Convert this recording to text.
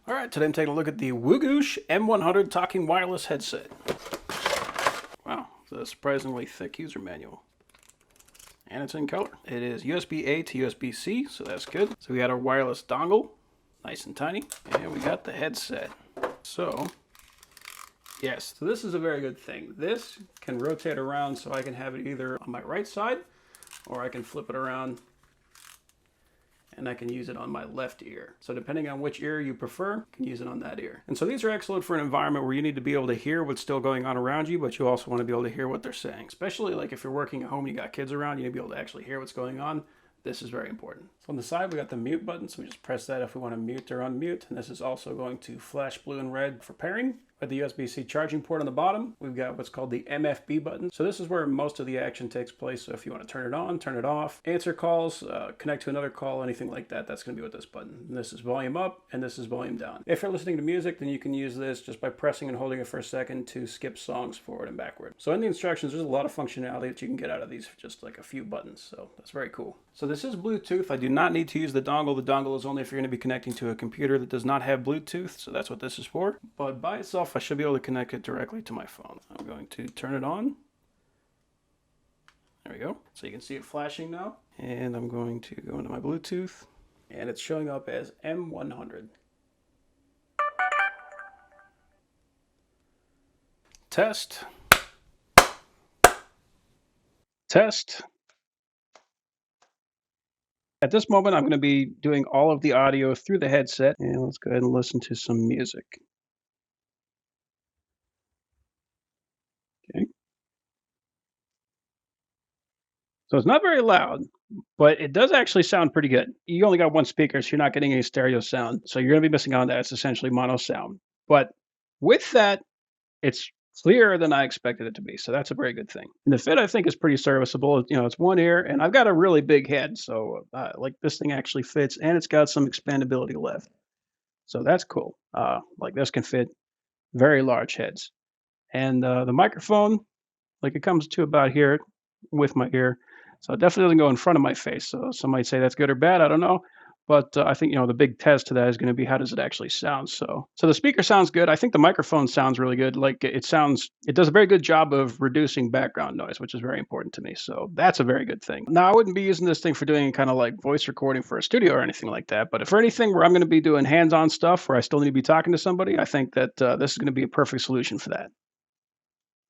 All right, today I'm taking a look at the WUGEUSCH M100 talking wireless headset. Wow, it's a surprisingly thick user manual. And it's in color. It is USB-A to USB-C, so that's good. So we got our wireless dongle, nice and tiny, and we got the headset. So, yes, so this is a very good thing. This can rotate around so I can have it either on my right side, or I can flip it around and I can use it on my left ear. So depending on which ear you prefer, you can use it on that ear. And so these are excellent for an environment where you need to be able to hear what's still going on around you, but you also want to be able to hear what they're saying. Especially like if you're working at home and you got kids around, you need to be able to actually hear what's going on. This is very important. So on the side, we got the mute button, so we just press that if we want to mute or unmute. And this is also going to flash blue and red for pairing. With the USB-C charging port on the bottom, we've got what's called the MFB button. So this is where most of the action takes place. So if you want to turn it on, turn it off, answer calls, connect to another call, anything like that, that's going to be with this button. And this is volume up and this is volume down. If you're listening to music, then you can use this just by pressing and holding it for a second to skip songs forward and backward. So in the instructions, there's a lot of functionality that you can get out of these for just like a few buttons. So that's very cool. So this is Bluetooth. I do not need to use the dongle. The dongle is only if you're going to be connecting to a computer that does not have Bluetooth. So that's what this is for. But by itself, I should be able to connect it directly to my phone. I'm going to turn it on. There we go. So you can see it flashing now. And I'm going to go into my Bluetooth. And it's showing up as M100. Test. Test. At this moment, I'm going to be doing all of the audio through the headset. And let's go ahead and listen to some music. Okay. So it's not very loud, but it does actually sound pretty good. You only got one speaker, so you're not getting any stereo sound. So you're going to be missing out on that. It's essentially mono sound. But with that, it's clearer than I expected it to be. So that's a very good thing. And the fit, I think, is pretty serviceable. You know, it's one ear, and I've got a really big head. So like this thing actually fits, and it's got some expandability left. So that's cool. Like this can fit very large heads. And the microphone, like it comes to about here with my ear. So it definitely doesn't go in front of my face. So some might say that's good or bad. I don't know. But I think, you know, the big test to that is going to be how does it actually sound? So the speaker sounds good. I think the microphone sounds really good. Like it does a very good job of reducing background noise, which is very important to me. So that's a very good thing. Now, I wouldn't be using this thing for doing kind of like voice recording for a studio or anything like that. But for anything where I'm going to be doing hands-on stuff where I still need to be talking to somebody, I think that this is going to be a perfect solution for that.